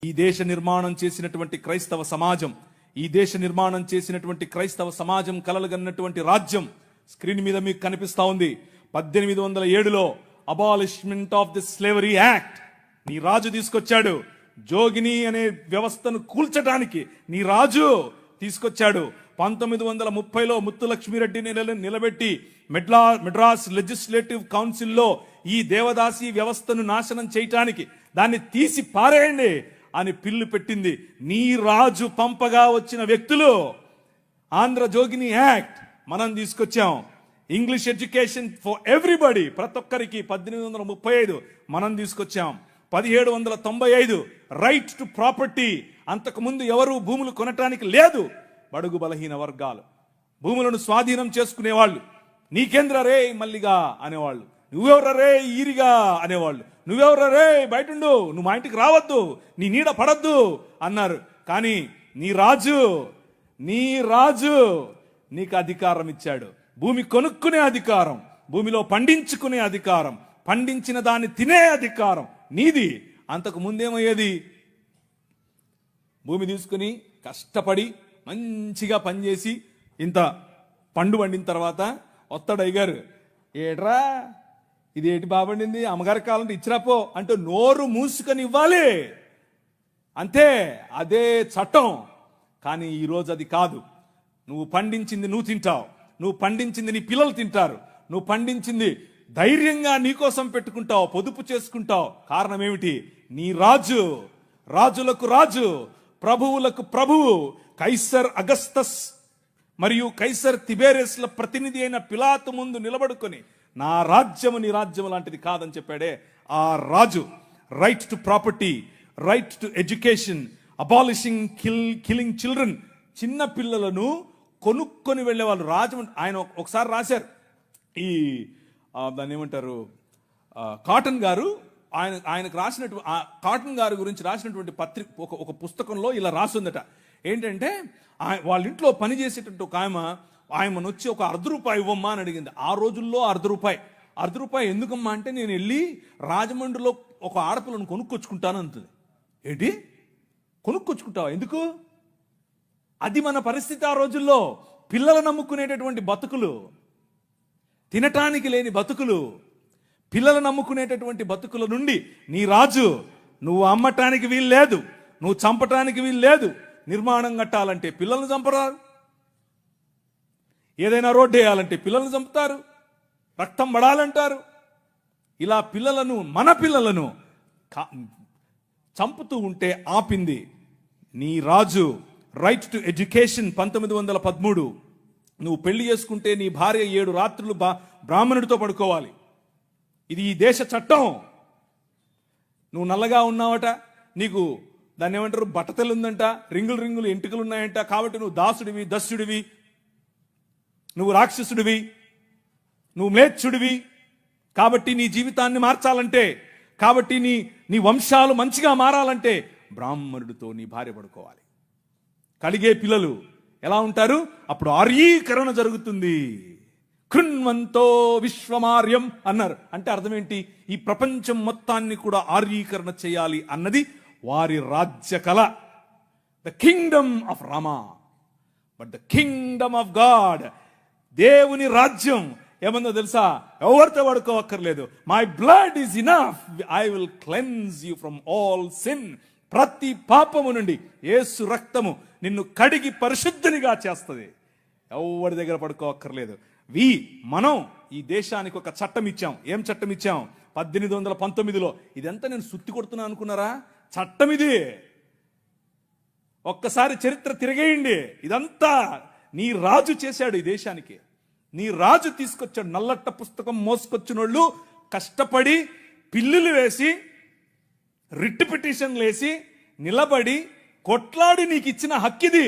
ఈ దేశ నిర్మాణం చేసినటువంటి క్రైస్తవ సమాజం, ఈ దేశ నిర్మాణం చేసినటువంటి క్రైస్తవ సమాజం కలలుగన్నటువంటి రాజ్యం స్క్రీన్ మీద మీకు కనిపిస్తా ఉంది. 1807లో abolishment of the slavery act నీ రాజు తీసుకొచ్చాడు. జోగిని అనే వ్యవస్థను కూల్చడానికి నీ రాజు తీసుకొచ్చాడు. 1930లో ముత్తులక్ష్మిరెడ్డిని నిలబెట్టి మెడ్రాస్ లెజిస్లేటివ్ కౌన్సిల్లో ఈ దేవదాసి వ్యవస్థను నాశనం చేయటానికి దాన్ని తీసి పారేయండి అని పిల్లు పెట్టింది. నీ రాజు పంపగా వచ్చిన వ్యక్తులు ఆంధ్ర జోగిని యాక్ట్ మనం తీసుకొచ్చాం. ఇంగ్లీష్ ఎడ్యుకేషన్ ఫర్ ఎవ్రీబడి, ప్రతి ఒక్కరికి 1835 మనం తీసుకొచ్చాం. 1795 రైట్ టు ప్రాపర్టీ, అంతకుముందు ఎవరు భూములు కొనటానికి లేదు. బడుగు బలహీన వర్గాలు భూములను స్వాధీనం చేసుకునేవాళ్ళు. నీకేంద్ర రే మల్లిగా అనేవాళ్ళు, నువ్వెవర రే ఈరిగా అనేవాళ్ళు, నువ్వెవర రే బయటుండు, నువ్వు మా ఇంటికి రావద్దు, నీ నీడ పడద్దు అన్నారు. కానీ నీ రాజు నీకు అధికారం ఇచ్చాడు. భూమి కొనుక్కునే అధికారం, భూమిలో పండించుకునే అధికారం, పండించిన దాన్ని తినే అధికారం నీది. అంతకు ముందేమయ్యేది, భూమి తీసుకుని కష్టపడి మంచిగా పనిచేసి ఇంత పండు పండిన తర్వాత వస్తాడు అయ్యగారు, ఏట్రా ఇది ఏటి బాబండింది, అమ్మగారి కాలంలో ఇచ్చిరాపో అంటే నోరు మూసుకొని ఇవ్వాలి అంతే. అదే చట్టం. కానీ ఈరోజు అది కాదు. నువ్వు పండించింది నువ్వు తింటావు, నువ్వు పండించింది నీ పిల్లలు తింటారు, నువ్వు పండించింది ధైర్యంగా నీకోసం పెట్టుకుంటావు, పొదుపు చేసుకుంటావు. కారణం ఏమిటి? నీ రాజు, రాజులకు రాజు, ప్రభువులకు ప్రభువు, కైసర్ అగస్తస్ మరియు కైసర్ తిబేరియస్ల ప్రతినిధి అయిన పిలాతు ముందు నిలబడుకొని నా రాజ్యము నీ రాజ్యము లాంటిది కాదని చెప్పాడే ఆ రాజు. Right to property, right to education, abolishing killing children. చిన్న పిల్లలను కొనుక్కొని వెళ్ళేవాళ్ళు. ఆయన ఒకసారి రాశారు, ఈ దాన్ని ఏమంటారు, కాటన్ గారు ఆయనకు రాసినటువంటి కాటన్ గారి గురించి రాసినటువంటి పత్రిక ఒక పుస్తకంలో ఇలా రాసిందట. ఏంటంటే వాళ్ళ ఇంట్లో పనిచేసేటట్టు ఒక ఆయమను వచ్చి ఒక ₹1 ఇవ్వమ్మా అని అడిగింది. ఆ రోజుల్లో ₹1 ఎందుకమ్మా అంటే, నేను వెళ్ళి రాజమండ్రిలో ఒక ఆడపిల్లను కొనుక్కొచ్చుకుంటాను అంటుంది. ఏంటి కొనుక్కొచ్చుకుంటావా? ఎందుకు? అది మన పరిస్థితి ఆ రోజుల్లో. పిల్లలు నమ్ముకునేటటువంటి బతుకులు, తినటానికి లేని బతుకులు, పిల్లలు నమ్ముకునేటటువంటి బతుకుల నుండి నీ రాజు, నువ్వు అమ్మటానికి వీలు లేదు, నువ్వు చంపటానికి వీలు లేదు. నిర్మాణం కట్టాలంటే పిల్లల్ని చంపరారు, ఏదైనా రోడ్డు వేయాలంటే పిల్లల్ని చంపుతారు, రక్తం పడాలంటారు. ఇలా పిల్లలను, మన పిల్లలను చంపుతూ ఉంటే ఆపింది నీ రాజు. Right to education 1913. నువ్వు పెళ్లి చేసుకుంటే నీ భార్య 7 రాత్రులు బ్రాహ్మణుడితో పడుకోవాలి. ఇది ఈ దేశ చట్టం. నువ్వు నల్లగా ఉన్నావట, నీకు దాన్ని ఏమంటారు బట్టతలు ఉందంట, రింగులు ఎంటుకలు ఉన్నాయంట, కాబట్టి నువ్వు దాసుడివి, దస్యుడివి, నువ్వు రాక్షసుడివి, నువ్వు మ్లేచ్ఛుడివి. కాబట్టి నీ జీవితాన్ని మార్చాలంటే, కాబట్టి నీ వంశాలు మంచిగా మారాలంటే బ్రాహ్మణుడితో నీ భార్య పడుకోవాలి. కలిగే పిల్లలు ఎలా ఉంటారు? అప్పుడు ఆర్యీకరణ జరుగుతుంది. కృణ్వంతో విశ్వమార్యం అన్నారు. అంటే అర్థం ఏంటి? ఈ ప్రపంచం మొత్తాన్ని కూడా ఆర్యీకరణ చేయాలి అన్నది వారి రాజ్య కళ. The kingdom of Rama, but the kingdom of God, దేవుని రాజ్యం ఏమన్నా తెలుసా? ఎవరితో పడుకోవక్కర్లేదు. My blood is enough, I will cleanse you from all sin. ప్రతి పాపము నుండి యేసు రక్తము నిన్ను కడిగి పరిశుద్ధునిగా చేస్తుంది. ఎవరి దగ్గర పడుకోవక్కర్లేదు. మనం ఈ దేశానికి ఒక చట్టం ఇచ్చాం. ఏం చట్టం ఇచ్చాం? 1819లో. ఇదంతా నేను సుత్తి కొడుతున్నా అనుకున్నారా? చట్టం ఇది. ఒక్కసారి చరిత్ర తిరిగేయండి. ఇదంతా నీ రాజు చేశాడు ఈ దేశానికి. నీ రాజు తీసుకొచ్చాడు. నల్లట్ట పుస్తకం మోసుకొచ్చినోళ్ళు కష్టపడి పిల్లులు వేసి, రిట్ పిటిషన్లు వేసి, నిలబడి కొట్లాడి నీకు ఇచ్చిన హక్కిది.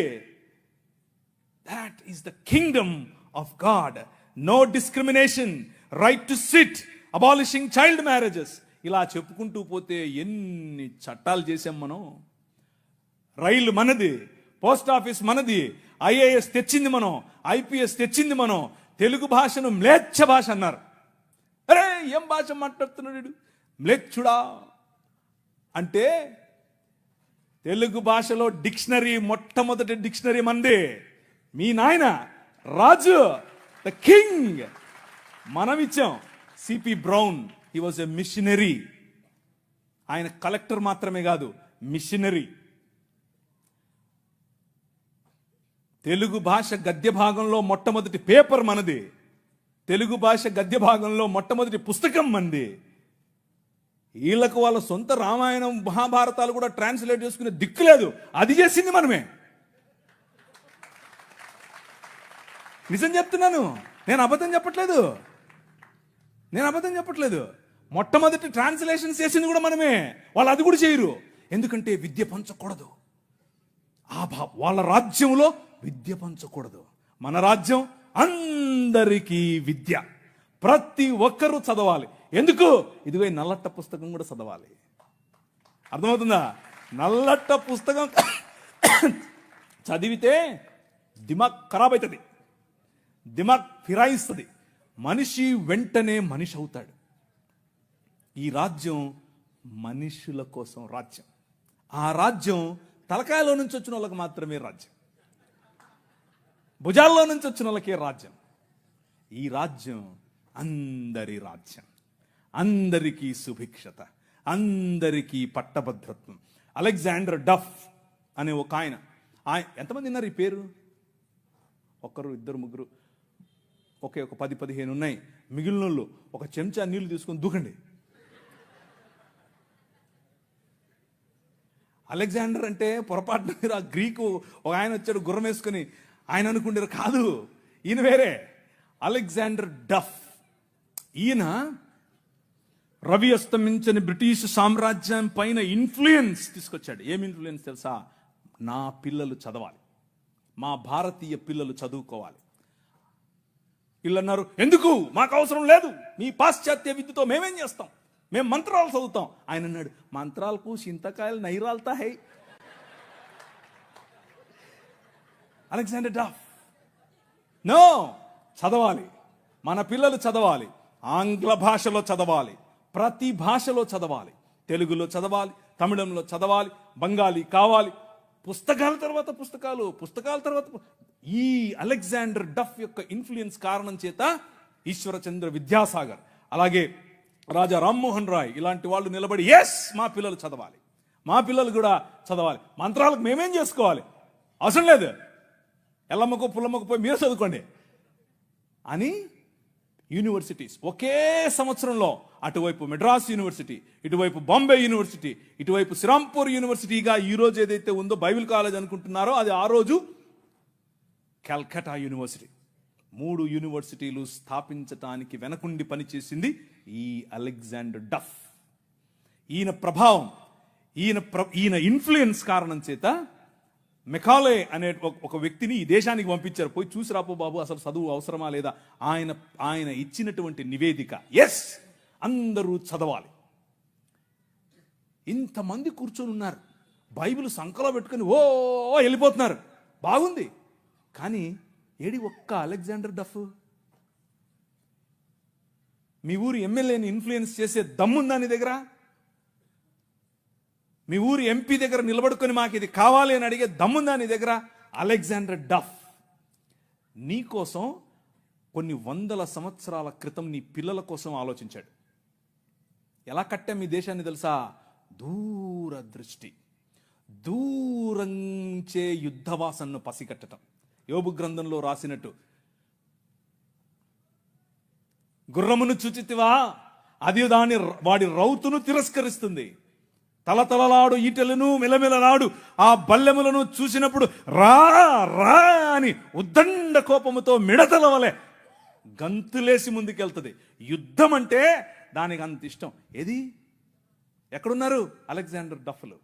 That is the kingdom of God. No discrimination, right to sit, abolishing child marriages. ఇలా చెప్పుకుంటూ పోతే ఎన్ని చట్టాలు చేశాం మనం. రైలు మనది, పోస్ట్ ఆఫీస్ మనది, ఐఏఎస్ తెచ్చింది మనం, ఐపీఎస్ తెచ్చింది మనం. తెలుగు భాషను మ్లేచ్ఛ భాష అన్నారు. అరే ఏం భాష మాట్లాడుతున్నాడు మ్లేచ్ఛుడా అంటే తెలుగు భాషలో డిక్షనరీ, మొట్టమొదటి డిక్షనరీ మంది. మీ నాయన రాజు, ద కింగ్, మనం ఇచ్చాం. CP brown, he was a machinery. ఆయన కలెక్టర్ మాత్రమే కాదు, మిషనరీ. తెలుగు భాష గద్య భాగంలో మొట్టమొదటి పేపర్ మనది. తెలుగు భాష గద్య భాగంలో మొట్టమొదటి పుస్తకం మనది. వీళ్ళకు వాళ్ళ సొంత రామాయణం, మహాభారతాలు కూడా ట్రాన్స్లేట్ చేసుకునే దిక్కు లేదు. అది చేసింది మనమే. నిజం చెప్తున్నాను, నేను అబద్ధం చెప్పట్లేదు. మొట్టమొదటి ట్రాన్స్లేషన్ చేసింది కూడా మనమే. వాళ్ళు అది కూడా చేయరు. ఎందుకంటే విద్య పంచకూడదు. వాళ్ళ రాజ్యంలో విద్య పంచకూడదు. మన రాజ్యం అందరికీ విద్య, ప్రతి ఒక్కరూ చదవాలి. ఎందుకు? ఇదిగో నల్లట్ట పుస్తకం కూడా చదవాలి. అర్థమవుతుందా? నల్లట్ట పుస్తకం చదివితే దిమాగ్ ఖరాబ్ అవుతుంది, దిమాగ్ ఫిరాయిస్తుంది, మనిషి వెంటనే మనిషి అవుతాడు. ఈ రాజ్యం మనుషుల కోసం రాజ్యం. ఆ రాజ్యం తలకాయలో నుంచి వచ్చిన వాళ్ళకి మాత్రమే రాజ్యం, భుజాల్లో నుంచి వచ్చిన వాళ్ళకే రాజ్యం. ఈ రాజ్యం అందరి రాజ్యం, అందరికీ సుభిక్షత, అందరికీ పట్టభద్రత్వం. అలెగ్జాండర్ డఫ్ అనే ఒక ఆయన, ఎంతమంది ఉన్నారు ఈ పేరు? ఒకరు, ఇద్దరు, ముగ్గురు, ఒక 10-15 ఉన్నాయి. మిగిలిన వాళ్ళు ఒక చెంచా నీళ్లు తీసుకొని దూకండి. అలెగ్జాండర్ అంటే పొరపాటున మీరు ఆ గ్రీకు ఒక ఆయన వచ్చాడు గుర్రం వేసుకుని, ఆయన అనుకుంటారు, కాదు, ఈయన వేరే. అలెగ్జాండర్ డఫ్. ఈయన రవి అస్తమించని బ్రిటిష్ సామ్రాజ్యం పైన ఇన్ఫ్లుయెన్స్ తీసుకొచ్చాడు. ఏం ఇన్ఫ్లుయెన్స్ తెలుసా? నా పిల్లలు చదవాలి, మా భారతీయ పిల్లలు చదువుకోవాలి. వీళ్ళు అన్నారు, ఎందుకు, మాకు అవసరం లేదు, మీ పాశ్చాత్య విద్యతో మేమేం చేస్తాం, మేము మంత్రాలు చదువుతాం. ఆయన అన్నాడు, మంత్రాలకు చింతకాయలు నైరాల్తా హై. అలెగ్జాండర్ డఫ్, నో, చదవాలి, మన పిల్లలు చదవాలి, ఆంగ్ల భాషలో చదవాలి, ప్రతి భాషలో చదవాలి, తెలుగులో చదవాలి, తమిళంలో చదవాలి, బెంగాలీ కావాలి, పుస్తకాల తర్వాత పుస్తకాలు, పుస్తకాల తర్వాత. ఈ అలెగ్జాండర్ డఫ్ యొక్క ఇన్ఫ్లుయెన్స్ కారణం చేత ఈశ్వరచంద్ర విద్యాసాగర్, అలాగే రాజా రామ్మోహన్ రాయ్ ఇలాంటి వాళ్ళు నిలబడి, ఎస్, మా పిల్లలు చదవాలి, మా పిల్లలు కూడా చదవాలి, మంత్రాలకు మేమేం చేసుకోవాలి, అవసరం లేదు, ఎల్లమ్మకు పుల్లమ్మకు పోయి మీరు చదువుకోండి అని యూనివర్సిటీస్ ఒకే సంవత్సరంలో, అటువైపు మెడ్రాస్ యూనివర్సిటీ, ఇటువైపు బాంబే యూనివర్సిటీ, ఇటువైపు శ్రీరాంపూర్ యూనివర్సిటీగా ఈ రోజు ఏదైతే ఉందో బైబిల్ కాలేజ్ అనుకుంటున్నారో, అది ఆ రోజు కల్కటా యూనివర్సిటీ. 3 యూనివర్సిటీలు స్థాపించటానికి వెనకుండి పనిచేసింది ఈ అలెగ్జాండర్ డఫ్. ఈయన ప్రభావం, ఈయన ఇన్ఫ్లుయెన్స్ కారణం చేత మెకాలే అనే ఒక వ్యక్తిని ఈ దేశానికి పంపించారు. పోయి చూసి రాపో బాబు, అసలు చదువు అవసరమా లేదా. ఆయన ఇచ్చినటువంటి నివేదిక, ఎస్, అందరూ చదవాలి. ఇంతమంది కూర్చొని ఉన్నారు, బైబిల్ సంకలో పెట్టుకుని ఓ వెళ్ళిపోతున్నారు, బాగుంది. కానీ ఏడి ఒక్క అలెగ్జాండర్ డఫ్? మీ ఊరి ఎమ్మెల్యేని ఇన్ఫ్లుయెన్స్ చేసే దమ్ముందా నీ దగ్గర? మీ ఊరి ఎంపీ దగ్గర నిలబడుకొని మాకు ఇది కావాలి అని అడిగే దమ్ముందా నీ దగ్గర? అలెగ్జాండర్ డఫ్ నీ కోసం కొన్ని 100 సంవత్సరాల క్రితం నీ పిల్లల కోసం ఆలోచించాడు. ఎలా కట్టాం మీ దేశాన్ని తెలుసా? దూరదృష్టి, దూరంచే యుద్ధవాసనను పసిగట్టడం. యోబు గ్రంథంలో రాసినట్టు, గుర్రమును చూచితివా, అది వాడి రౌతును తిరస్కరిస్తుంది, తలతలలాడు ఈటెలను మెలమెలలాడు ఆ బల్లెములను చూసినప్పుడు రా రా అని ఉద్దండ కోపముతో మిడతల వలె గంతులేసి ముందుకెళ్తుంది. యుద్ధం అంటే దానికి అంత ఇష్టం. ఏది, ఎక్కడున్నారు అలెగ్జాండర్ డఫ్లు?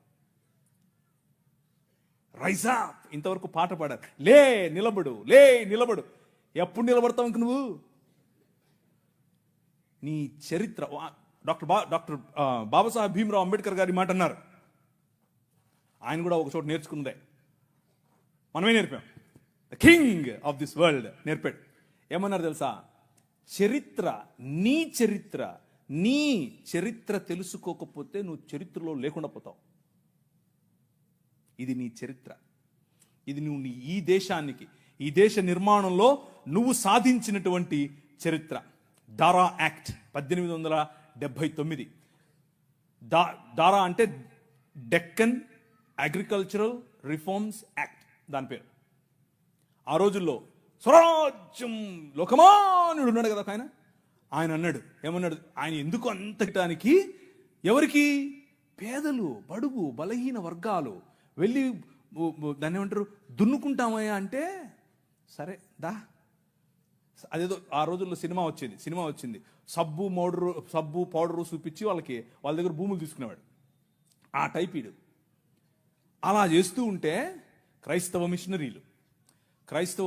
రైజా, ఇంతవరకు పాట పాడారు, లే నిలబడు, లే నిలబడు. ఎప్పుడు నిలబడతావు ఇంక నువ్వు? నీ చరిత్ర. డాక్టర్ బాబాసాహెబ్ భీమ్రావ్ అంబేద్కర్ గారి మాట అన్నారు. ఆయన కూడా ఒక చోట నేర్చుకున్నదే, మనమే నేర్పాం. The king of this world నేర్పాడు. ఏమన్నారు తెలుసా? చరిత్ర, నీ చరిత్ర తెలుసుకోకపోతే నువ్వు చరిత్రలో లేకుండా పోతావు. ఇది నీ చరిత్ర. ఇది నువ్వు ఈ దేశానికి, ఈ దేశ నిర్మాణంలో నువ్వు సాధించినటువంటి చరిత్ర. దారా యాక్ట్ 1879. దారా అంటే డెక్కన్ అగ్రికల్చరల్ రిఫార్మ్స్ యాక్ట్, దాని పేరు. ఆ రోజుల్లో స్వరాజ్యం లోకమానుడు ఉన్నాడు కదా ఆయన అన్నాడు, ఏమన్నాడు, ఆయన ఎందుకు అంతటానికి, ఎవరికి? పేదలు, బడుగు, బలహీన వర్గాలు వెళ్ళి దాన్ని ఏమంటారు, దున్నుకుంటామయ్యా అంటే, సరే దా. అదేదో ఆ రోజుల్లో సినిమా వచ్చింది, సబ్బు పౌడరు చూపించి వాళ్ళ దగ్గర భూములు తీసుకునేవాడు. ఆ టైప్ ఇడు. అలా చేస్తూ ఉంటే క్రైస్తవ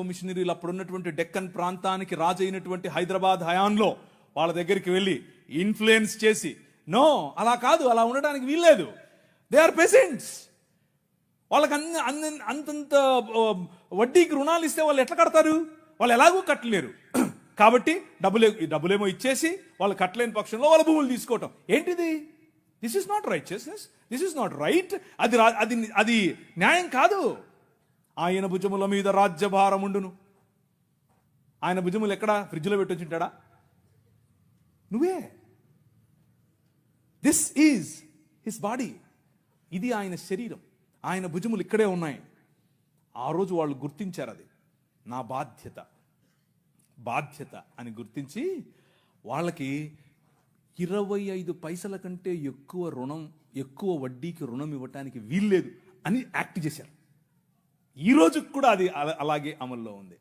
మిషనరీలు అప్పుడు ఉన్నటువంటి డెక్కన్ ప్రాంతానికి రాజు అయినటువంటి హైదరాబాద్ హయాంలో వాళ్ళ దగ్గరికి వెళ్ళి ఇన్ఫ్లుయెన్స్ చేసి, నో అలా కాదు, అలా ఉండడానికి వీల్లేదు, దే ఆర్ పెసెంట్స్, వాళ్ళకి అంతంత వడ్డీకి రుణాలు ఇస్తే వాళ్ళు ఎట్లా కడతారు, వాళ్ళు ఎలాగూ కట్టలేరు, కాబట్టి డబ్బులేమో ఇచ్చేసి వాళ్ళు కట్టలేని పక్షంలో వాళ్ళ భూములు తీసుకోవటం. ఏంటిది? This is not righteousness, this is not right. అది న్యాయం కాదు. ఆయన భుజముల మీద రాజ్యభారం ఉండును. ఆయన భుజములు ఎక్కడ? ఫ్రిడ్జ్లో పెట్టొచ్చుంటాడా? నువ్వే. This is his body. ఇది ఆయన శరీరం, ఆయన భుజములు ఇక్కడే ఉన్నాయి. ఆ రోజు వాళ్ళు గుర్తించారు, అది నా బాధ్యత అని గుర్తించి వాళ్ళకి 25 పైసల కంటే ఎక్కువ వడ్డీకి రుణం ఇవ్వటానికి వీల్లేదు అని యాక్ట్ చేశారు. ఈ రోజు కూడా అది అలాగే అమల్లో ఉంది.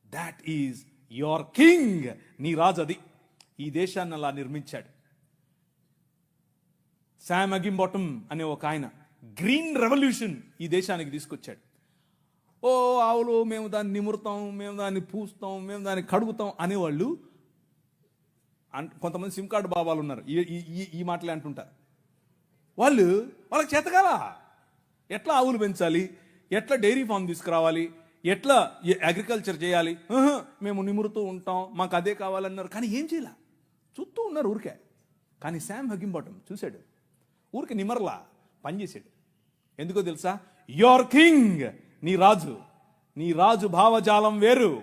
That is your king. నీ రాజు అది. ఈ దేశాన్ని అలా నిర్మించాడు. శామ్ అగింబాటమ్ అనే ఒక ఆయన గ్రీన్ రెవల్యూషన్ ఈ దేశానికి తీసుకొచ్చాడు. ఓ ఆవులు, మేము దాన్ని నిమురుతాం, మేము దాన్ని పూస్తాం, మేము దాన్ని కడుగుతాం అనేవాళ్ళు. కొంతమంది సిమ్ కార్డు బాబాలు ఉన్నారు, ఈ మాటలే అంటుంటారు. వాళ్ళకి చేతకాల ఎట్లా ఆవులు పెంచాలి, ఎట్లా డైరీ ఫామ్ తీసుకురావాలి, ఎట్లా అగ్రికల్చర్ చేయాలి, మేము నిమురుతూ ఉంటాం, మాకు అదే కావాలన్నారు. కానీ ఏం చేయాల, చూస్తూ ఉన్నారు ఊరికే. కానీ శామ్ అగింబాటమ్ చూశాడు, ఊరికి నిమరలా పనిచేసాడు. ఎందుకో తెలుసా? యువర్ కింగ్, నీ రాజు భావజాలం వేరు.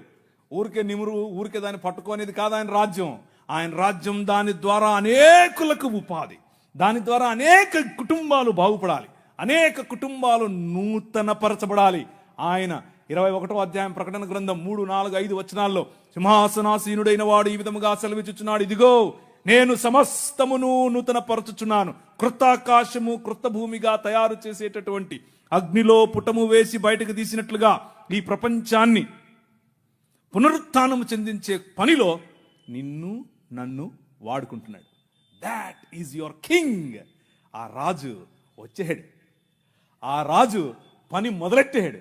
ఊరికే దాన్ని పట్టుకోనేది కాదు ఆయన రాజ్యం. దాని ద్వారా అనేకులకు ఉపాధి, దాని ద్వారా అనేక కుటుంబాలు బాగుపడాలి, అనేక కుటుంబాలు నూతనపరచబడాలి. ఆయన 21వ అధ్యాయం ప్రకటన గ్రంథం 3, 4, 5 వచనాల్లో సింహాసనాసీనుడైన వాడు ఈ విధముగా సెలవిచ్చుచున్నాడు, ఇదిగో నేను సమస్తమును నూతనపరచుచున్నాను, క్రొత్త ఆకాశము క్రొత్త భూమిగా తయారు చేసేటటువంటి అగ్నిలో పుటము వేసి బయటకు తీసినట్లుగా ఈ ప్రపంచాన్ని పునరుత్థానము చెందించే పనిలో నిన్ను నన్ను వాడుకుంటున్నాడు. That is your king. ఆ రాజు వచ్చాడు, ఆ రాజు పని మొదలెట్టాడు.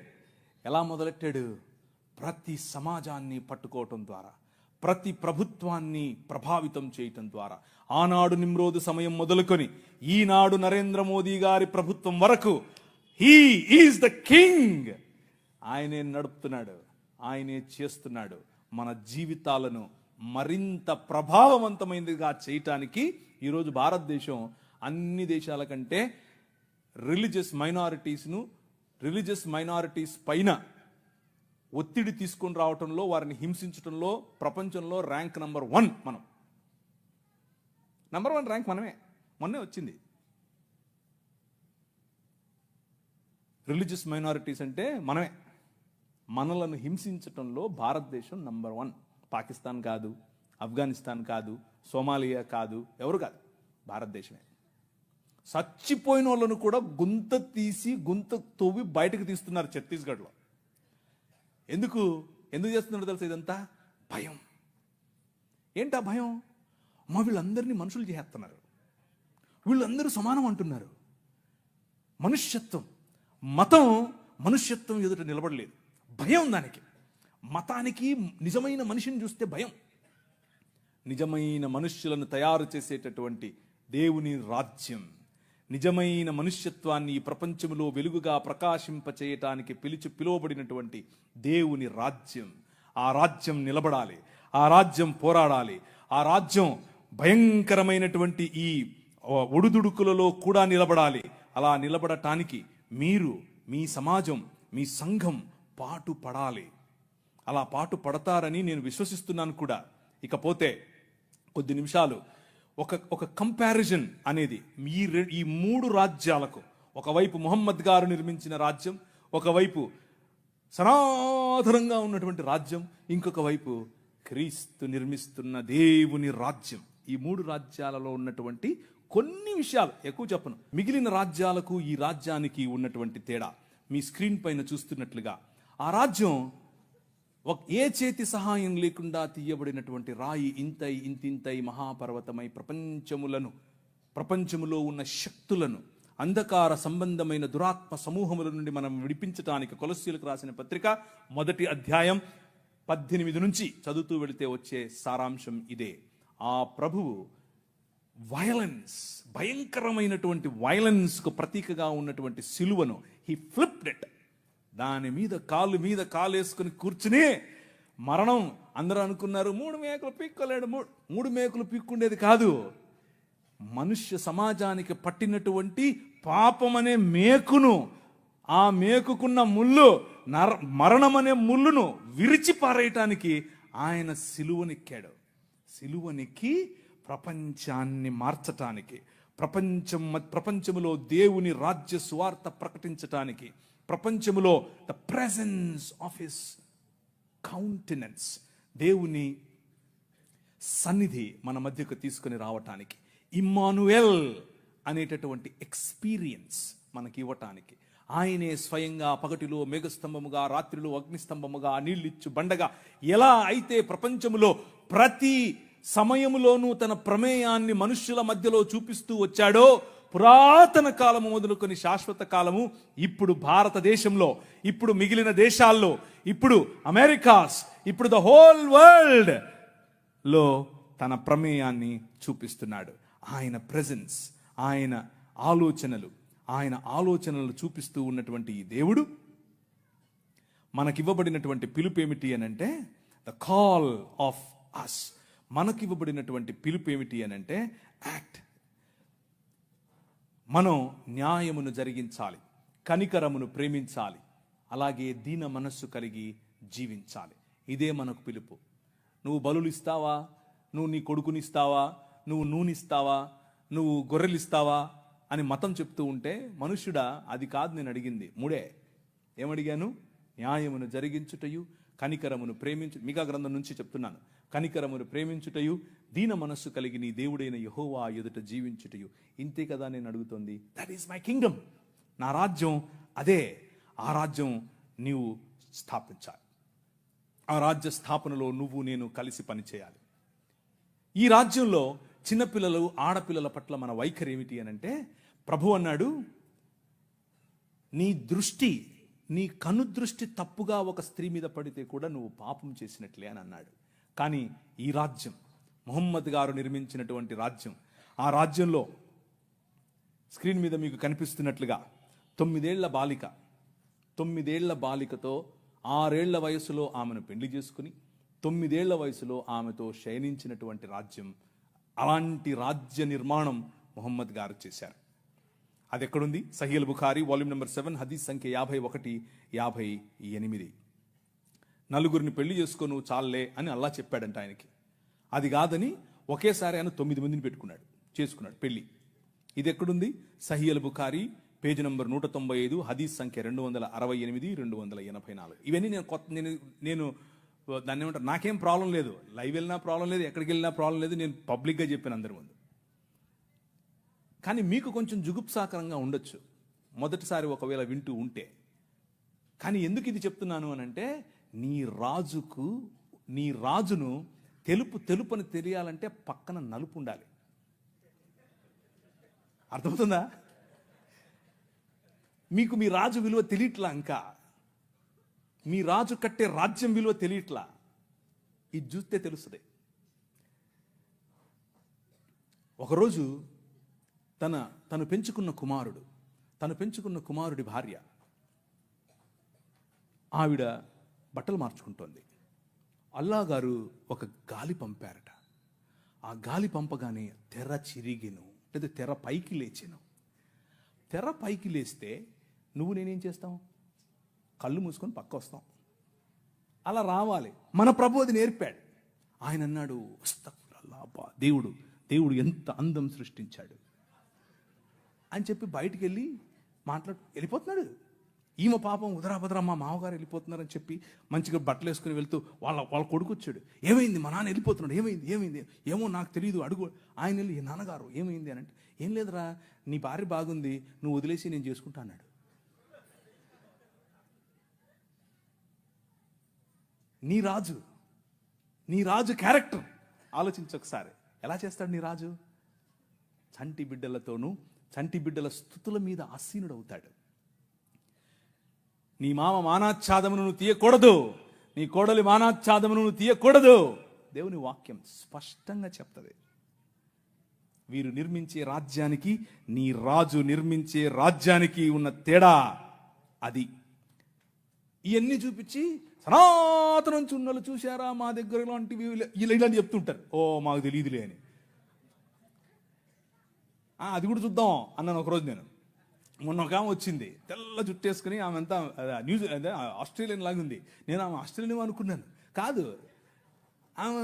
ఎలా మొదలెట్టాడు? ప్రతి సమాజాన్ని పట్టుకోవటం ద్వారా, ప్రతి ప్రభుత్వాన్ని ప్రభావితం చేయటం ద్వారా. ఆనాడు నిమ్రోదు సమయం మొదలుకొని ఈనాడు నరేంద్ర మోదీ గారి ప్రభుత్వం వరకు హీ ఈజ్ ద కింగ్. ఆయనే నడుపుతున్నాడు, ఆయనే చేస్తున్నాడు. మన జీవితాలను మరింత ప్రభావవంతమైనదిగా చేయటానికి ఈరోజు భారతదేశం అన్ని దేశాల కంటే రిలీజియస్ మైనారిటీస్ పైన ఒత్తిడి తీసుకొని రావటంలో, వారిని హింసించడంలో ప్రపంచంలో ర్యాంక్ నంబర్ 1 మనం. నంబర్ 1 ర్యాంక్ మనమే. మొన్నే వచ్చింది. రిలీజియస్ మైనారిటీస్ అంటే మనమే. మనలను హింసించటంలో భారతదేశం నంబర్ 1. పాకిస్తాన్ కాదు, ఆఫ్ఘనిస్తాన్ కాదు, సోమాలియా కాదు, ఎవరు కాదు, భారతదేశమే. చచ్చిపోయిన వాళ్ళను కూడా గుంత తవ్వి బయటకు తీస్తున్నారు ఛత్తీస్గఢ్లో. ఎందుకు చేస్తున్నారు తెలుసా? ఇదంతా భయం. ఏంటా భయం? వీళ్ళందరినీ మనుషులు చేస్తున్నారు, వీళ్ళందరూ సమానం అంటున్నారు. మనుష్యత్వం, మతం మనుష్యత్వం ఎదుట నిలబడలేదు. భయం దానికి. మతానికి నిజమైన మనిషిని చూస్తే భయం. నిజమైన మనుష్యులను తయారు చేసేటటువంటి దేవుని రాజ్యం, నిజమైన మనుష్యత్వాన్ని ఈ ప్రపంచంలో వెలుగుగా ప్రకాశింపచేయటానికి పిలువబడినటువంటి దేవుని రాజ్యం. ఆ రాజ్యం నిలబడాలి, ఆ రాజ్యం పోరాడాలి, ఆ రాజ్యం భయంకరమైనటువంటి ఈ ఒడుదుడుకులలో కూడా నిలబడాలి. అలా నిలబడటానికి మీరు మీ సమాజం, మీ సంఘం పాటు పడాలి. అలా పాటు పడతారని నేను విశ్వసిస్తున్నాను కూడా. ఇకపోతే కొద్ది నిమిషాలు ఒక కంపారిజన్ అనేది ఈ 3 రాజ్యాలకు, ఒకవైపు ముహమ్మద్ గారు నిర్మించిన రాజ్యం, ఒకవైపు సనాతనంగా ఉన్నటువంటి రాజ్యం, ఇంకొక వైపు క్రీస్తు నిర్మిస్తున్న దేవుని రాజ్యం. ఈ 3 రాజ్యాలలో ఉన్నటువంటి కొన్ని విషయాలు, ఎక్కువ చెప్పను, మిగిలిన రాజ్యాలకు ఈ రాజ్యానికి ఉన్నటువంటి తేడా మీ స్క్రీన్ పైన చూస్తున్నట్లుగా, ఆ రాజ్యం ఏ చేతి సహాయం లేకుండా తీయబడినటువంటి రాయి ఇంతింతై మహాపర్వతమై ప్రపంచములో ఉన్న శక్తులను, అంధకార సంబంధమైన దురాత్మ సమూహముల నుండి మనం విడిపించడానికి కొలస్సీలకు రాసిన పత్రిక 1వ అధ్యాయం 18 నుంచి చదువుతూ వెళితే వచ్చే సారాంశం ఇదే. ఆ ప్రభువు భయంకరమైనటువంటి వైలెన్స్కు ప్రతీకగా ఉన్నటువంటి సిలువను హీ ఫ్లిప్డ్ ఇట్. దాని మీద కాలేసుకుని కూర్చుని మరణం. అందరూ అనుకున్నారు 3 మేకులు పీక్కోలేడు. 3 మేకులు పీక్కుండేది కాదు, మనుష్య సమాజానికి పట్టినటువంటి పాపం అనే మేకును, ఆ మేకుకున్న ముళ్ళు, మరణం అనే ముళ్ళును విరిచి పారేయటానికి ఆయన సిలువనెక్కాడు. సిలువనెక్కి ప్రపంచాన్ని మార్చటానికి, ప్రపంచములో దేవుని రాజ్య సువార్త ప్రకటించటానికి, ప్రపంచములో the presence of his countenance, దేవుని సన్నిధి మన మధ్యకు తీసుకుని రావటానికి, ఇమ్మానుయల్ అనేటటువంటి ఎక్స్పీరియన్స్ మనకి ఇవ్వటానికి, ఆయనే స్వయంగా పగటిలో మేఘస్తంభముగా, రాత్రిలో అగ్నిస్తంభముగా, నీళ్ళిచ్చు బండగా ఎలా అయితే ప్రపంచములో ప్రతి సమయములోనూ తన ప్రమేయాన్ని మనుష్యుల మధ్యలో చూపిస్తూ వచ్చాడో, పురాతన కాలము మొదలుకొని శాశ్వత కాలము, ఇప్పుడు భారతదేశంలో, ఇప్పుడు మిగిలిన దేశాల్లో, ఇప్పుడు అమెరికాస్, ఇప్పుడు ద హోల్ వరల్డ్ లో తన ప్రమేయాన్ని చూపిస్తున్నాడు. ఆయన ప్రెజెన్స్, ఆయన ఆలోచనలు చూపిస్తూ ఉన్నటువంటి ఈ దేవుడు మనకివ్వబడినటువంటి పిలుపు ఏమిటి అనంటే ద కాల్ ఆఫ్ అస్. మనకివ్వబడినటువంటి పిలుపు ఏమిటి అనంటే యాక్ట్. మనం న్యాయమును జరిగించాలి, కనికరమును ప్రేమించాలి, అలాగే దీన మనస్సు కలిగి జీవించాలి. ఇదే మనకు పిలుపు. నువ్వు బలులు ఇస్తావా, నువ్వు నీ కొడుకునిస్తావా, నువ్వు నూనెస్తావా, నువ్వు గొర్రెలిస్తావా అని మతం చెప్తూ ఉంటే, మనుష్యుడా అది కాదు నేను అడిగింది. 3 ఏమడిగాను? న్యాయమును జరిగించుటయు, కనికరమును ప్రేమించు, మిగా గ్రంథం నుంచి చెప్తున్నాను, కనికరమును ప్రేమించుటయు, దీన మనస్సు కలిగి నీ దేవుడైన యెహోవా ఎదుట జీవించుటయు. ఇంతే కదా నేను అడుగుతోంది. That is my Kingdom. నా రాజ్యం అదే. ఆ రాజ్యం నీవు స్థాపించాలి. ఆ రాజ్య స్థాపనలో నువ్వు నేను కలిసి పనిచేయాలి. ఈ రాజ్యంలో చిన్నపిల్లలు, ఆడపిల్లల పట్ల మన వైఖరి ఏమిటి అనంటే, ప్రభు అన్నాడు, నీ కనుదృష్టి తప్పుగా ఒక స్త్రీ మీద పడితే కూడా నువ్వు పాపం చేసినట్లే అని అన్నాడు. కానీ ఈ రాజ్యం, ముహమ్మద్ గారు నిర్మించినటువంటి రాజ్యం, ఆ రాజ్యంలో స్క్రీన్ మీద మీకు కనిపిస్తున్నట్లుగా 9 ఏళ్ల బాలికతో 6 ఏళ్ల వయసులో ఆమెను పెళ్లి చేసుకుని 9 ఏళ్ల వయసులో ఆమెతో శయనించినటువంటి రాజ్యం. అలాంటి రాజ్య నిర్మాణం ముహమ్మద్ గారు చేశారు. అది ఎక్కడుంది? సహీహ్ బుఖారీ వాల్యూమ్ నెంబర్ 7 హదీస్ సంఖ్య 51, 58. 4 పెళ్లి చేసుకో నువ్వు చాలే అని అల్లా చెప్పాడంట ఆయనకి. అది కాదని ఒకేసారి ఆయన 9 మందిని చేసుకున్నాడు పెళ్లి. ఇది ఎక్కడుంది? సహీహ్ బుఖారీ పేజ్ నంబర్ 195 హదీస్ సంఖ్య 268, 284. ఇవన్నీ నేను దాన్ని ఏమంటారు, నాకేం ప్రాబ్లం లేదు, లైవ్ వెళ్ళినా ప్రాబ్లం లేదు, ఎక్కడికి వెళ్ళినా ప్రాబ్లం లేదు, నేను పబ్లిక్గా చెప్పాను అందరి ముందు. కానీ మీకు కొంచెం జుగుప్సాకరంగా ఉండొచ్చు మొదటిసారి ఒకవేళ వింటూ ఉంటే. కానీ ఎందుకు ఇది చెప్తున్నాను అనంటే, నీ రాజును తెలుపని తెలియాలంటే పక్కన నలుపు ఉండాలి. అర్థమవుతుందా? మీకు మీ రాజు విలువ తెలియట్లా, ఇంకా మీ రాజు కట్టే రాజ్యం విలువ తెలియట్లా. ఇది చూస్తే తెలుస్తుంది. ఒకరోజు తను పెంచుకున్న కుమారుడి భార్య, ఆవిడ బట్టలు మార్చుకుంటోంది. అల్లా గారు ఒక గాలి పంపారట. ఆ గాలి పంపగానే తెర చిరిగిను, లేదా తెర పైకి లేచెను. తెర పైకి లేస్తే నువ్వు నేనేం చేస్తాం? కళ్ళు మూసుకొని పక్క వస్తాం. అలా రావాలి. మన ప్రభు అది నేర్పాడు. ఆయన అన్నాడు, అస్తగ్ఫిరుల్లాహ్, దేవుడు ఎంత అందం సృష్టించాడు అని చెప్పి బయటికి వెళ్ళి వెళ్ళిపోతున్నాడు. ఈమె పాపం ఉదరాభద్ర మా మామగారు వెళ్ళిపోతున్నారని చెప్పి మంచిగా బట్టలు వేసుకుని వెళ్తూ వాళ్ళ కొడుకు వచ్చాడు. ఏమైంది, మా నాన్న వెళ్ళిపోతున్నాడు, ఏమైంది ఏమో నాకు తెలియదు, అడుగు. ఆయన వెళ్ళి, నాన్నగారు ఏమైంది అని అంటే, ఏం లేదురా, నీ భార్య బాగుంది, నువ్వు వదిలేసి నేను చేసుకుంటా అన్నాడు. నీ రాజు క్యారెక్టర్ ఆలోచించు ఒకసారి. ఎలా చేస్తాడు నీ రాజు? చంటి బిడ్డలతోనూ చంటి బిడ్డల స్తుతుల మీద ఆసీనుడవుతాడు. నీ మామ మానాచ్ఛాదమును నువ్వు తీయకూడదు, నీ కోడలి మానాచ్ఛాదమును నువ్వు తీయకూడదు. దేవుని వాక్యం స్పష్టంగా చెప్తుంది. వీరు నిర్మించే రాజ్యానికి, నీ రాజు నిర్మించే రాజ్యానికి ఉన్న తేడా అది. ఇవన్నీ చూపించి సనాతనం చున్నలు చూశారా మా దగ్గర ఇలాంటివి ఇలాంటి చెప్తుంటారు. ఓ మాకు తెలియదులే అని. అది కూడా చూద్దాం అన్నాను ఒకరోజు. నేను మొన్న ఒక ఆమె వచ్చింది, తెల్ల జుట్టేసుకుని, ఆమె అంతా ఆస్ట్రేలియన్ లాగా ఉంది. నేను ఆమె ఆస్ట్రేలియన్ అనుకున్నాను. కాదు, ఆమె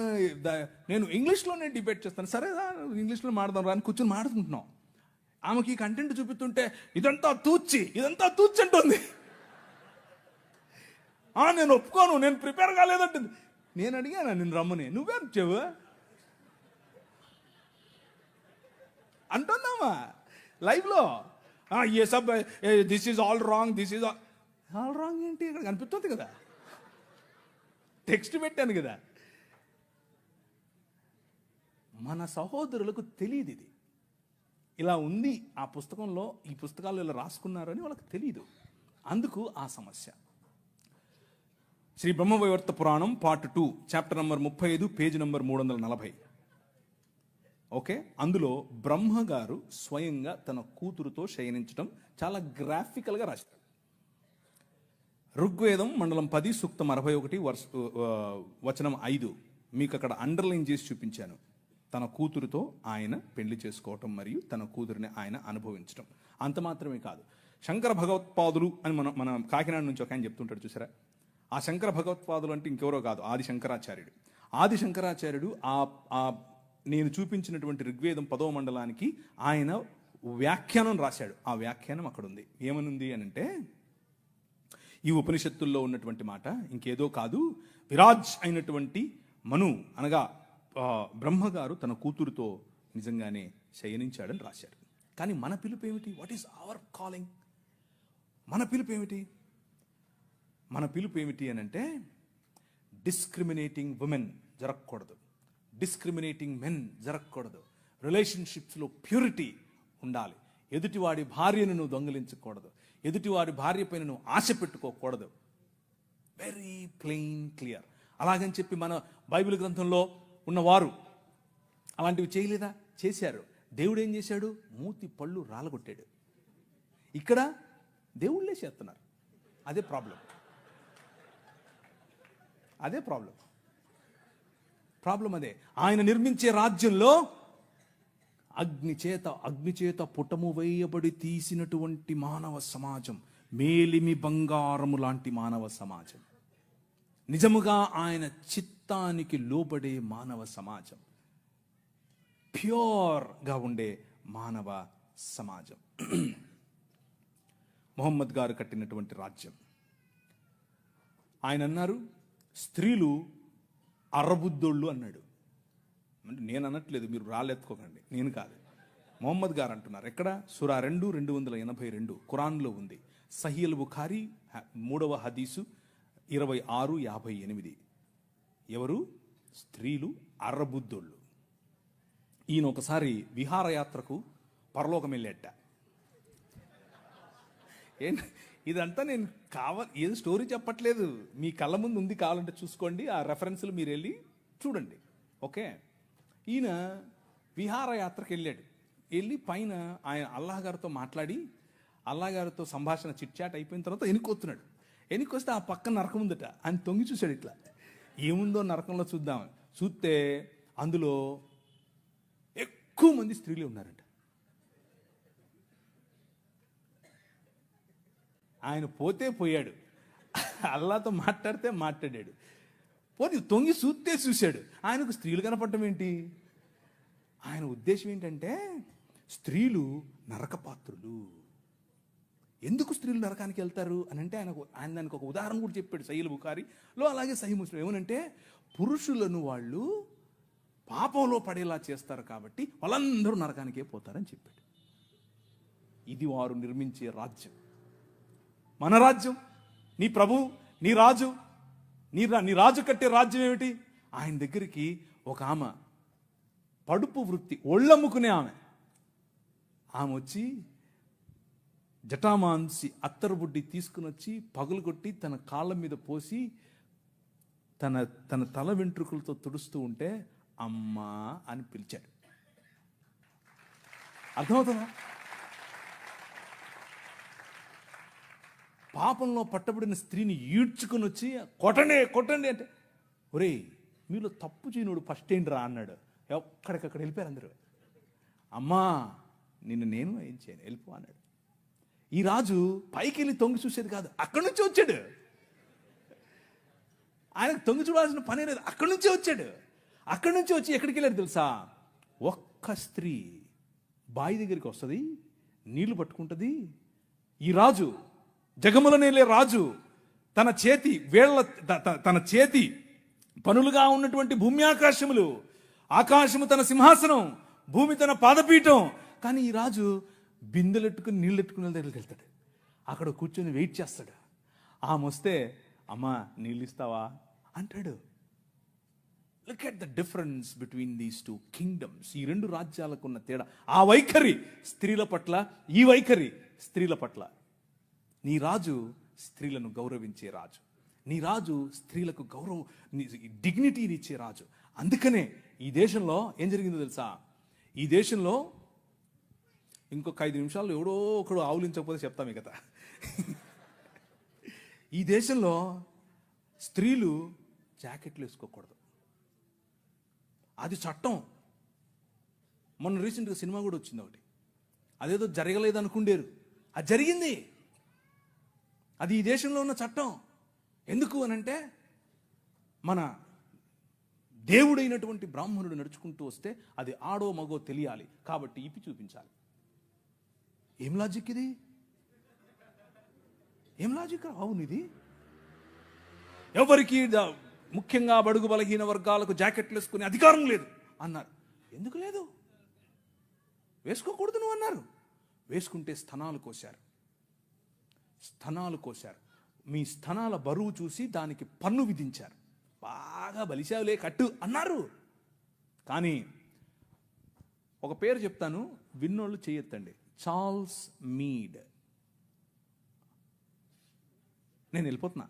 నేను ఇంగ్లీష్లోనే డిబేట్ చేస్తాను. సరే ఇంగ్లీష్లో మాడదాం రా అని కూర్చొని మాడుకుంటున్నాం. ఆమెకి కంటెంట్ చూపిస్తుంటే ఇదంతా తూచి అంటుంది. నేను ఒప్పుకోను, నేను ప్రిపేర్ కాలేదంటుంది. నేను అడిగాను, నేను రమ్మని, నువ్వే వచ్చావు అంటున్నామా లైవ్లో. ఏ సబ్ this is all wrong, all wrong ఏంటి? ఇక్కడ కనిపిస్తుంది కదా, టెక్స్ట్ పెట్టాను కదా. మన సహోదరులకు తెలియదు ఇది ఇలా ఉంది, ఆ పుస్తకంలో ఈ పుస్తకాలు ఇలా రాసుకున్నారని వాళ్ళకి తెలియదు. అందుకు ఆ సమస్య. శ్రీ బ్రహ్మవైవర్త పురాణం part 2 chapter number 35 page number 340. Okay, అందులో బ్రహ్మగారు స్వయంగా తన కూతురుతో శయనించడం చాలా గ్రాఫికల్గా రాశారు. ఋగ్వేదం మండలం 10 సూక్తం 61 వచనం 5 మీకు అక్కడ అండర్లైన్ చేసి చూపించాను. తన కూతురుతో ఆయన పెళ్లి చేసుకోవటం మరియు తన కూతురిని ఆయన అనుభవించడం. అంత మాత్రమే కాదు, శంకర భగవత్పాదులు అని మన కాకినాడ నుంచి ఒక ఆయన చెప్తుంటాడు చూసారా. ఆ శంకర భగవత్పాదులు అంటే ఇంకెవరో కాదు, ఆది శంకరాచార్యుడు నేను చూపించినటువంటి ఋగ్వేదం 10వ మండలానికి ఆయన వ్యాఖ్యానం రాశాడు. ఆ వ్యాఖ్యానం అక్కడ ఉంది. ఏమనుంది అని అంటే, ఈ ఉపనిషత్తుల్లో ఉన్నటువంటి మాట ఇంకేదో కాదు, విరాజ్ అయినటువంటి మను అనగా బ్రహ్మగారు తన కూతురుతో నిజంగానే శయనించాడని రాశాడు. కానీ మన పిలుపు ఏమిటి? What is our calling? మన పిలుపు ఏమిటి అని అంటే, డిస్క్రిమినేటింగ్ ఉమెన్ జరగకూడదు, డిస్క్రిమినేటింగ్ మెన్ జరగకూడదు, రిలేషన్షిప్స్లో ప్యూరిటీ ఉండాలి, ఎదుటివాడి భార్యను నువ్వు దొంగిలించకూడదు, ఎదుటివాడి భార్య పైన నువ్వు ఆశ పెట్టుకోకూడదు. Very plain clear. అలాగని చెప్పి మన బైబిల్ గ్రంథంలో ఉన్నవారు అలాంటివి చేయలేదా? చేశారు. దేవుడు ఏం చేశాడు? మూతి పళ్ళు రాలగొట్టాడు. ఇక్కడ దేవుళ్ళే చేస్తున్నారు. అదే ప్రాబ్లం. అదే ఆయన నిర్మించే రాజ్యంలో అగ్నిచేత పుటము వేయబడి తీసినటువంటి మానవ సమాజం, మేలిమి బంగారము లాంటి మానవ సమాజం, నిజముగా ఆయన చిత్తానికి లోబడే మానవ సమాజం, ప్యూర్గా ఉండే మానవ సమాజం. మొహమ్మద్ గారు కట్టినటువంటి రాజ్యం. ఆయన అన్నారు, స్త్రీలు అరబుద్దోళ్ళు అన్నాడు. అంటే నేను అనట్లేదు, మీరు రాళ్ళెత్తుకోకండి, నేను కాదు, మొహమ్మద్ గారు అంటున్నారు. ఎక్కడ? సూరా 2:282 ఖురాన్లో ఉంది. సహీల్ బుఖారీ 3వ హదీసు 26:58. ఎవరు? స్త్రీలు అర్రబుద్దోళ్ళు. ఈయన ఒకసారి విహారయాత్రకు పరలోకం వెళ్ళేట. ఇదంతా నేను ఏదో స్టోరీ చెప్పట్లేదు, మీ కళ్ళ ముందు ఉంది, కావాలంటే చూసుకోండి, ఆ రెఫరెన్స్లు మీరు వెళ్ళి చూడండి. ఓకే, ఈయన విహారయాత్రకు వెళ్ళి పైన ఆయన అల్లాహ్ గారితో మాట్లాడి, అల్లాహ్ గారితో సంభాషణ చిట్చాట్ అయిపోయిన తర్వాత ఎన్నికొస్తున్నాడు. ఎన్నికొస్తే ఆ పక్కన నరకం ఉందట. ఆయన తొంగి చూశాడు, ఇట్లా ఏముందో నరకంలో చూద్దాం. చూస్తే అందులో ఎక్కువ మంది స్త్రీలు ఉన్నారంట. ఆయన పోతే పోయాడు, అల్లాతో మాట్లాడితే మాట్లాడాడు, పోతే తొంగి చూస్తే చూశాడు. ఆయనకు స్త్రీలు కనపడటం ఏంటి? ఆయన ఉద్దేశం ఏంటంటే స్త్రీలు నరకపాత్రులు. ఎందుకు స్త్రీలు నరకానికి వెళ్తారు అని అంటే ఆయన దానికి ఒక ఉదాహరణ కూడా చెప్పాడు సహీహ్ బుఖారీలో, అలాగే సహీహ్ ముస్లిం. ఏమనంటే పురుషులను వాళ్ళు పాపంలో పడేలా చేస్తారు కాబట్టి వాళ్ళందరూ నరకానికే పోతారని చెప్పాడు. ఇది వారు నిర్మించే రాజ్యం. మన రాజ్యం, నీ ప్రభు, నీ రాజు, నీ రాజు కట్టే రాజ్యం ఏమిటి? ఆయన దగ్గరికి ఒక ఆమె పడుపు వృత్తి, ఒళ్ళమ్ముకునే ఆమె వచ్చి జటామాంసి అత్తరుబుడ్డి తీసుకుని వచ్చి పగులు కొట్టి తన కాళ్ళ మీద పోసి తన తల వెంట్రుకలతో తుడుస్తూ ఉంటే అమ్మా అని పిలిచాడు. అర్థమవుతుందా? పాపంలో పట్టబడిన స్త్రీని ఈడ్చుకుని వచ్చి కొట్టండి అంటే, ఒరే మీలో తప్పు చేయనుడు ఫస్ట్ ఏంటి రా అన్నాడు. ఎక్కడికక్కడ వెళ్ళిపోయారు అందరూ. అమ్మా నేను ఏం చేయను, వెళ్ళిపో అన్నాడు. ఈ రాజు పైకి వెళ్ళి తొంగి చూసేది కాదు, అక్కడి నుంచి వచ్చాడు. ఆయనకు తొంగి చూడాల్సిన పనే లేదు, అక్కడి నుంచే వచ్చాడు. అక్కడి నుంచి వచ్చి ఎక్కడికి వెళ్ళాడు తెలుసా? ఒక్క స్త్రీ బావి దగ్గరికి వస్తుంది, నీళ్లు పట్టుకుంటుంది. ఈ రాజు, జగములనేలే రాజు, తన చేతి పనులుగా ఉన్నటువంటి భూమి ఆకాశములు, ఆకాశము తన సింహాసనం, భూమి తన పాదపీఠం. కానీ ఈ రాజు బిందెలెట్టుకుని నీళ్ళెట్టుకుని దగ్గరికి వెళ్తాడు. అక్కడ కూర్చొని వెయిట్ చేస్తాడు. ఆమె వస్తే అమ్మా నీళ్ళు ఇస్తావా అంటాడు. Look at the difference between these two kingdoms. ఈ రెండు రాజ్యాలకు ఉన్న తేడా. ఆ వైఖరి స్త్రీల పట్ల, ఈ వైఖరి స్త్రీల పట్ల. నీ రాజు స్త్రీలను గౌరవించే రాజు, నీ రాజు స్త్రీలకు డిగ్నిటీని ఇచ్చే రాజు. అందుకనే ఈ దేశంలో ఏం జరిగిందో తెలుసా? ఈ దేశంలో ఇంకొక 5 నిమిషాల్లో ఎవడో ఒకడు ఆవులించకపోతే చెప్తాం ఈ కథ. ఈ దేశంలో స్త్రీలు జాకెట్లు వేసుకోకూడదు, అది చట్టం. మొన్న రీసెంట్గా సినిమా కూడా వచ్చింది ఒకటి, అదేదో జరగలేదు అనుకుండేరు, అది జరిగింది. అది ఈ దేశంలో ఉన్న చట్టం. ఎందుకు అనంటే మన దేవుడైనటువంటి బ్రాహ్మణుడు నడుచుకుంటూ వస్తే అది ఆడో మగో తెలియాలి కాబట్టి ఇప్పి చూపించాలి. ఏం లాజిక్ ఇది? ఏం లాజిక్? అవును, ఇది ఎవరికి ముఖ్యంగా బడుగు బలహీన వర్గాలకు జాకెట్లు వేసుకునే అధికారం లేదు అన్నారు. ఎందుకు లేదు? వేసుకోకూడదు నువ్వు అన్నారు. వేసుకుంటే స్తనాలు కోశారు. మీ స్తనాల బరువు చూసి దానికి పన్ను విధించారు. బాగా బలిశావులే కట్టు అన్నారు. కానీ ఒక పేరు చెప్తాను, విన్నోళ్ళు చేయొద్దండి. Charles Mead. నేను వెళ్ళిపోతున్నా.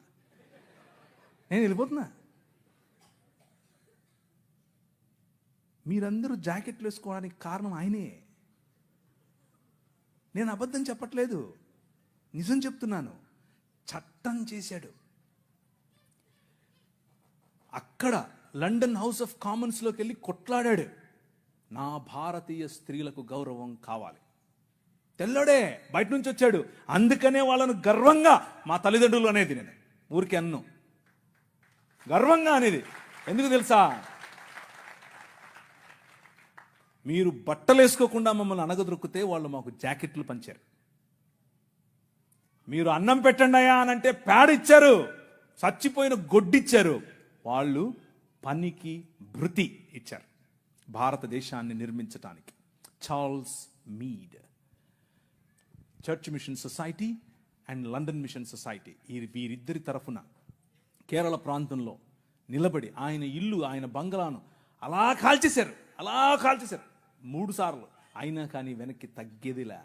మీరందరూ జాకెట్లు వేసుకోవడానికి కారణం ఆయనే. నేను అబద్ధం చెప్పట్లేదు, నిజం చెప్తున్నాను. చట్టం చేశాడు. అక్కడ లండన్ హౌస్ ఆఫ్ కామన్స్లోకి వెళ్ళి కొట్లాడాడు. నా భారతీయ స్త్రీలకు గౌరవం కావాలి. తెల్లడే బయట నుంచి వచ్చాడు. అందుకనే వాళ్ళను గర్వంగా మా తల్లిదండ్రులు అనేది, నేను ఊరికి అన్ను గర్వంగా అనేది. ఎందుకు తెలుసా? మీరు బట్టలు వేసుకోకుండా మమ్మల్ని అనగదొరికితే వాళ్ళు మాకు జాకెట్లు పంచారు. మీరు అన్నం పెట్టండి అయ్యా అనంటే ప్యాడ్ ఇచ్చారు, చచ్చిపోయిన గొడ్డిచ్చారు. వాళ్ళు పనికి భృతి ఇచ్చారు భారతదేశాన్ని నిర్మించటానికి. Charles Mead, church mission society and London mission society, వీరిద్దరి తరఫున కేరళ ప్రాంతంలో నిలబడి ఆయన ఇల్లు, ఆయన బంగ్లాను అలా కాల్చేశారు 3 సార్లు. అయినా కానీ వెనక్కి తగ్గేదిలా.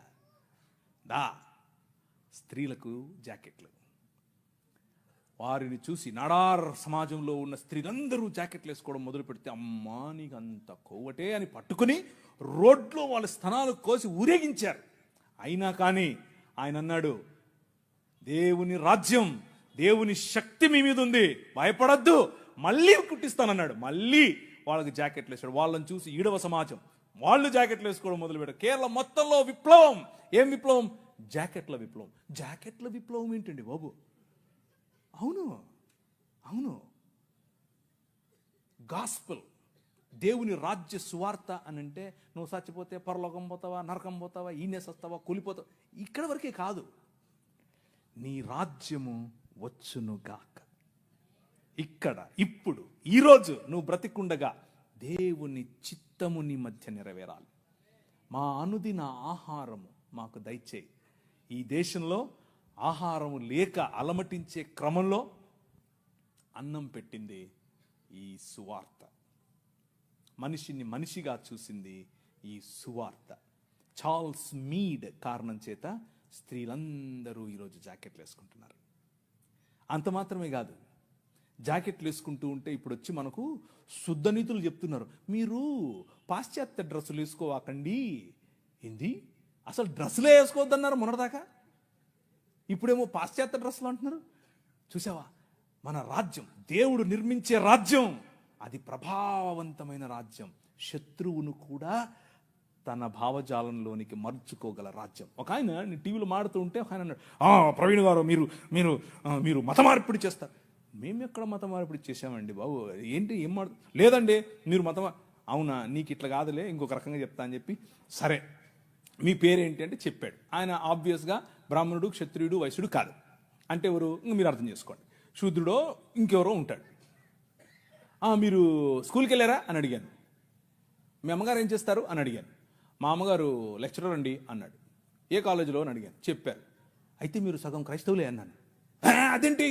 స్త్రీలకు జాకెట్లు. వారిని చూసి నాడార్ సమాజంలో ఉన్న స్త్రీలందరూ జాకెట్లు వేసుకోవడం మొదలు పెడితే, అమ్మా నీకు అంత కొవ్వటే అని పట్టుకుని రోడ్లో వాళ్ళ స్తనాలు కోసి ఊరేగించారు. అయినా కానీ ఆయన అన్నాడు, దేవుని రాజ్యం, దేవుని శక్తి మీ మీద ఉంది, భయపడద్దు, మళ్ళీ కుట్టిస్తానన్నాడు. మళ్ళీ వాళ్ళకి జాకెట్లు వేసాడు. వాళ్ళని చూసి ఈడవ సమాజం వాళ్ళు జాకెట్లు వేసుకోవడం మొదలు పెట్టారు. కేరళ మొత్తంలో విప్లవం. ఏం విప్లవం? జాకెట్ల విప్లవం. జాకెట్ల విప్లవం ఏంటండి బాబు? అవును, అవును. గాస్పెల్, దేవుని రాజ్య సువార్త అని అంటే నువ్వు చచ్చిపోతే పరలోకం పోతావా, నరకం పోతావా, ఈనేసొస్తావా, కూలిపోతావా, ఇక్కడ వరకే కాదు. నీ రాజ్యము వచ్చునుగాక. ఇక్కడ ఇప్పుడు ఈరోజు నువ్వు బ్రతికుండగా దేవుని చిత్తము నీ మధ్య నెరవేరాలి. మా అనుదిన ఆహారము మాకు దయచేయి. ఈ దేశంలో ఆహారము లేక అలమటించే క్రమంలో అన్నం పెట్టింది ఈ సువార్త. మనిషిని మనిషిగా చూసింది ఈ సువార్త. చార్ల్స్ మీడ్ కారణం చేత స్త్రీలందరూ ఈరోజు జాకెట్లు వేసుకుంటున్నారు. అంత మాత్రమే కాదు, జాకెట్లు వేసుకుంటూ ఉంటే ఇప్పుడు వచ్చి మనకు శుద్ధ నీతులు చెప్తున్నారు. మీరు పాశ్చాత్య డ్రెస్సులు వేసుకోవాకండి. ఏంది, అసలు డ్రెస్సులే వేసుకోవద్దన్నారు మొన్నటిదాకా, ఇప్పుడేమో పాశ్చాత్య డ్రెస్సులు అంటున్నారు. చూసావా, మన రాజ్యం, దేవుడు నిర్మించే రాజ్యం, అది ప్రభావవంతమైన రాజ్యం. శత్రువును కూడా తన భావజాలంలోనికి మర్చుకోగల రాజ్యం. ఒక ఆయన నేను టీవీలో మాడుతూ ఉంటే ఒక ఆయన అన్నాడు, ప్రవీణ్ గారు మీరు మీరు మీరు మత మార్పిడి చేస్తారు. మేము ఎక్కడ మత మార్పిడి చేసామండి బాబు? ఏంటి, ఏం లేదండి మీరు అవునా, నీకు ఇట్లా కాదులే, ఇంకొక రకంగా చెప్తా అని చెప్పి, సరే మీ పేరేంటి అంటే చెప్పాడు. ఆయన ఆబ్వియస్గా బ్రాహ్మణుడు, క్షత్రియుడు, వైశ్యుడు కాదు. అంటే ఎవరు, మీరు అర్థం చేసుకోండి, శూద్రుడో ఇంకెవరో ఉంటాడు. మీరు స్కూల్కి వెళ్ళారా అని అడిగాను. మీ అమ్మగారు ఏం చేస్తారు అని అడిగాను. మా అమ్మగారు లెక్చరర్ అండి అన్నాడు. ఏ కాలేజీలో అని అడిగాను. చెప్పారు. అయితే మీరు సగం క్రైస్తవులే అన్నాను. అదేంటి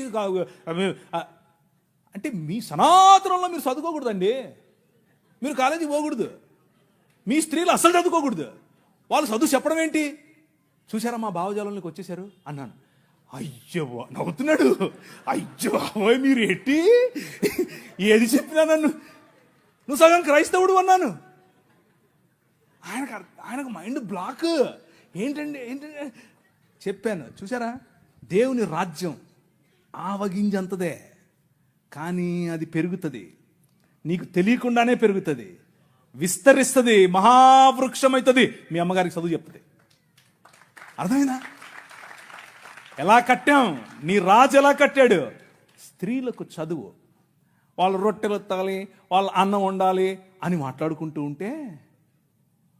అంటే మీ సనాతనంలో మీరు చదువుకోకూడదండి, మీరు కాలేజీకి పోకూడదు, మీ స్త్రీలు అసలు చదువుకోకూడదు, వాళ్ళు చదువు చెప్పడం ఏంటి? చూసారా మా భావజాలంలోకి వచ్చేసారు అన్నాను. అయ్యో నవ్వుతున్నాడు. అయ్యో మీరు ఎట్టి ఏది చెప్పినా నువ్వు సగం క్రైస్తవుడు అన్నాను. ఆయనకు మైండ్ బ్లాక్. ఏంటండి చెప్పాను. చూసారా, దేవుని రాజ్యం ఆవగింజంతదే, కానీ అది పెరుగుతుంది, నీకు తెలియకుండానే పెరుగుతుంది, విస్తరిస్తుంది, మహావృక్షం అవుతుంది. మీ అమ్మగారికి చదువు చెప్తుంది. అర్థమైందా? ఎలా కట్టాం, నీ రాజు ఎలా కట్టాడు? స్త్రీలకు చదువు, వాళ్ళు రొట్టెలు ఎత్తాలి, వాళ్ళు అన్నం వండాలి అని మాట్లాడుకుంటూ ఉంటే,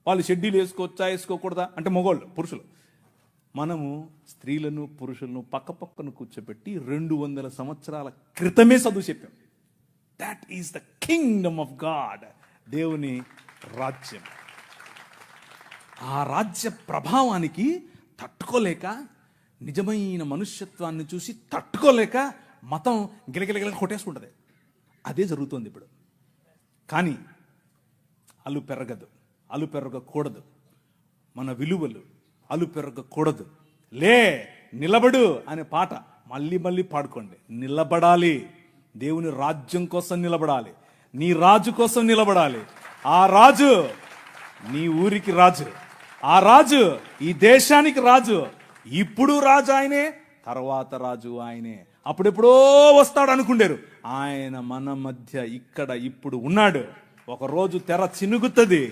వాళ్ళు షెడ్యూల్ వేసుకోవచ్చా వేసుకోకూడదా అంటే మగవాళ్ళు, పురుషులు, మనము స్త్రీలను పురుషులను పక్క పక్కన కూర్చోబెట్టి 200 సంవత్సరాల క్రితమే చదువు చెప్పాం. That is the kingdom of God, దేవుని రాజ్యం. ఆ రాజ్య ప్రభావానికి తట్టుకోలేక, నిజమైన మనుష్యత్వాన్ని చూసి తట్టుకోలేక మతం గిలగిలగిల కొట్టేసుకుంటుంది. అదే జరుగుతుంది ఇప్పుడు. కానీ అలు పెరగకూడదు. మన విలువలు అలు పెరగకూడదు. లే నిలబడు అనే పాట మళ్ళీ మళ్ళీ పాడుకోండి. నిలబడాలి, దేవుని రాజ్యం కోసం నిలబడాలి, నీ రాజు కోసం నిలబడాలి. ఆ రాజు నీ ఊరికి రాజు, ఆ రాజు ఈ దేశానికి రాజు. ఇప్పుడు రాజు ఆయనే, తర్వాత రాజు ఆయనే. అప్పుడెప్పుడో వస్తాడు అనుకుంటారు, ఆయన మన మధ్య ఇక్కడ ఇప్పుడు ఉన్నాడు. ఒక రోజు తెర చినుగుతుంది,